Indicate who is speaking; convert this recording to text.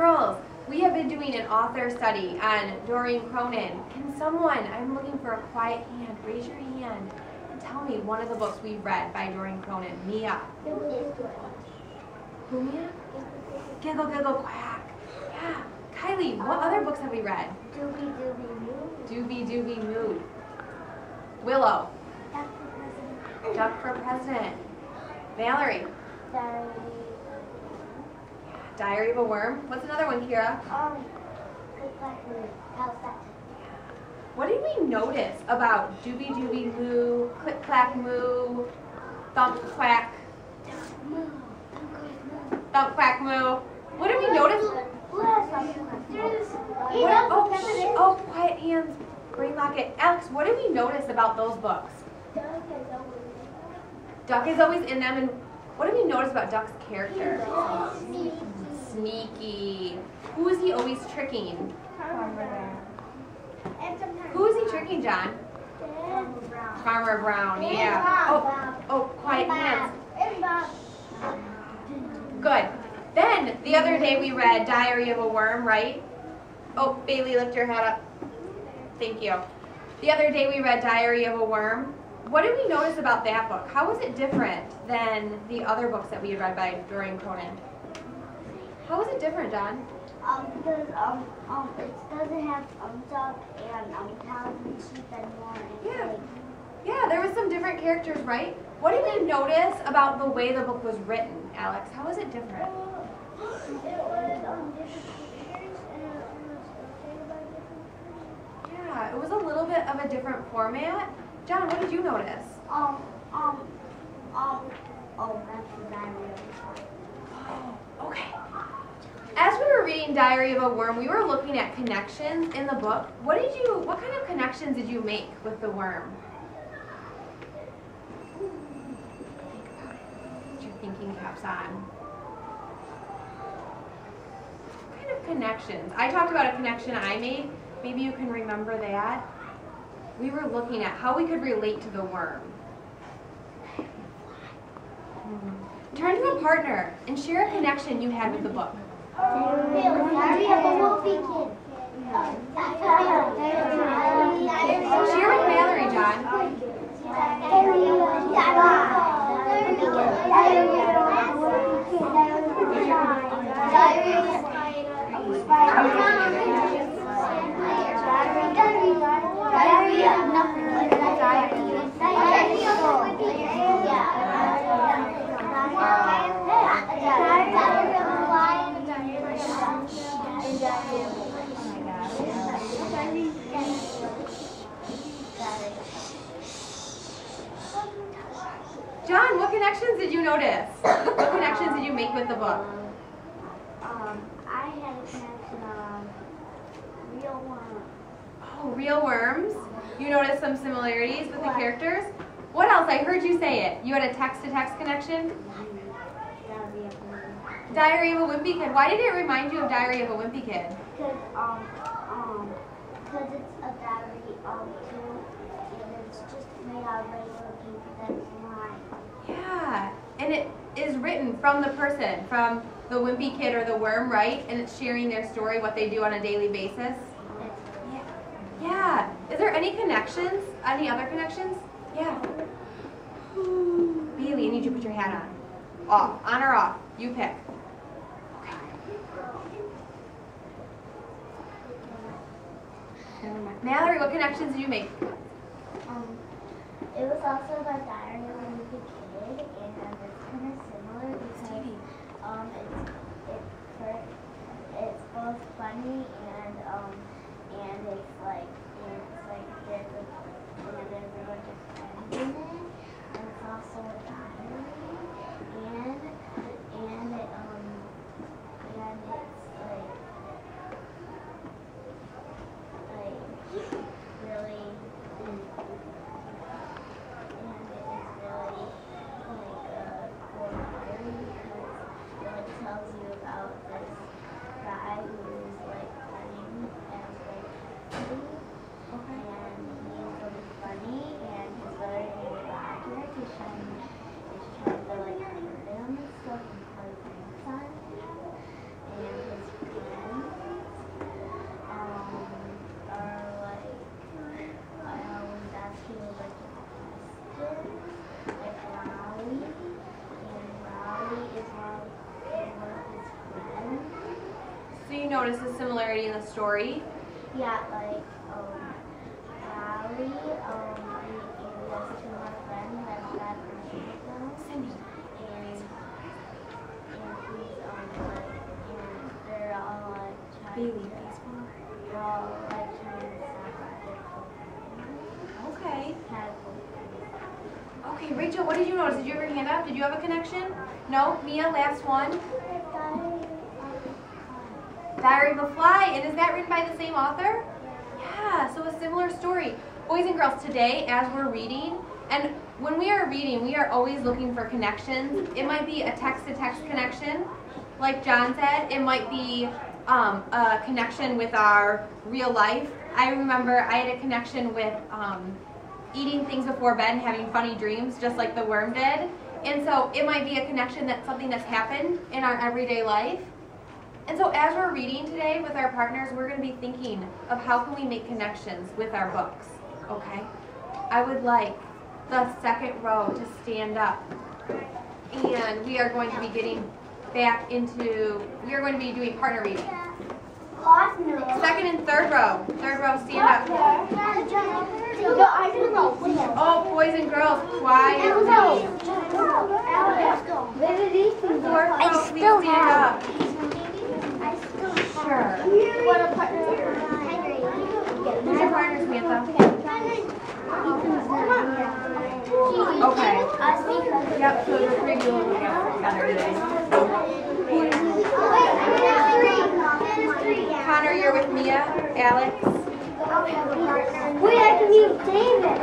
Speaker 1: girls, we have been doing an author study on Dorian Cronin. Can someone, I'm looking for a quiet hand, raise your hand and tell me one of the books we've read by Dorian Cronin. Mia. Who, Mia? Giggle, Giggle, Quack. Yeah. Kylie, what other books have we read?
Speaker 2: Doobie Doobie Moo.
Speaker 1: Doobie Doobie Moo. Willow.
Speaker 2: Duck for President.
Speaker 1: Duck for President. Valerie. Diary of a Worm. What's another one, Kira?
Speaker 2: Click Clack Moo. Palestine.
Speaker 1: What did we notice about Doobie Doobie Moo, Click Clack Moo, Thump Quack,
Speaker 2: Moo.
Speaker 1: Thump Quack Moo? What did we notice? Oh, quiet hands, brain locket. Alex, what did we notice about those books? Duck is always in them, and what did we notice about Duck's character? Sneaky. Who is he always tricking? Who is he tricking, John? Farmer Brown, yeah. Oh, quiet hands. Good. Then, the other day we read Diary of a Worm, right? Oh, Bailey, lift your head up. Thank you. The other day we read Diary of a Worm. What did we notice about that book? How was it different than the other books that we had read by Dorian Cronin? How was it different, John?
Speaker 2: Because it doesn't have duck and cows and sheep and more.
Speaker 1: Yeah. Yeah, there was some different characters, right? What did we notice about the way the book was written, Alex? How was it different?
Speaker 2: It was different pictures and it was illustrated by different person.
Speaker 1: Yeah, it was a little bit of a different format. John, what did you notice?
Speaker 2: That's the Diary of a Worm.
Speaker 1: Oh, okay. As we were reading Diary of a Worm, we were looking at connections in the book. What kind of connections did you make with the worm? Put your thinking caps on. What kind of connections? I talked about a connection I made. Maybe you can remember that. We were looking at how we could relate to the worm. Turn to a partner and share a connection you had with the book.
Speaker 2: Diary of a Wolfie Kid.
Speaker 1: Share with Valerie, John. John, what connections did you notice? What connections did you make with the book?
Speaker 2: I had a connection on real worms.
Speaker 1: Oh, real worms. You noticed some similarities with the characters? What else? I heard you say it. You had a text-to-text connection? Diary of a Wimpy Kid. Why did it remind you of Diary of a Wimpy Kid?
Speaker 2: Because it's a diary too, and it's just made out of regular paper that's lined.
Speaker 1: Yeah, and it is written from the person, from the Wimpy Kid or the worm, right? And it's sharing their story, what they do on a daily basis. Yeah. Is there any connections? Any other connections? Yeah. Bailey, I need you to put your hat on. Off. On or off? You pick. Okay. Mallory, what connections did you make?
Speaker 2: It was also about Diary of a Wimpy Kid, and it's kind of similar because it's both funny and it's like there's a bunch of friends in it, and it's also a diary, and it's really. Tells you about this guy who's like running as like and he's really funny and he's very
Speaker 1: notice a similarity in the story?
Speaker 2: Yeah, like, Sally, we lost to my friend that's bad for them. And he's, and they're all, like, trying to
Speaker 1: Okay. Okay, Rachel, what did you notice? Did you have your hand up? Did you have a connection? No? Mia, last one. Diary of a Fly. And is that written by the same author? Yeah, so a similar story. Boys and girls, today as we're reading, and when we are reading, we are always looking for connections. It might be a text-to-text connection, like John said. It might be a connection with our real life. I remember I had a connection with eating things before bed and having funny dreams, just like the worm did. And so it might be a connection that's something that's happened in our everyday life. And so as we're reading today with our partners, we're going to be thinking of how can we make connections with our books, okay? I would like the second row to stand up. And we are going to be getting back into, we are going to be doing partner reading. Second and third row. Third row, stand up. Oh, boys and girls, quiet. Fourth row, please stand up. Sure. Who's your partner, Samantha? Okay. Yep, so the three of you will look out together today. Connor, you're with Mia, Alex.
Speaker 2: Wait, I can use David.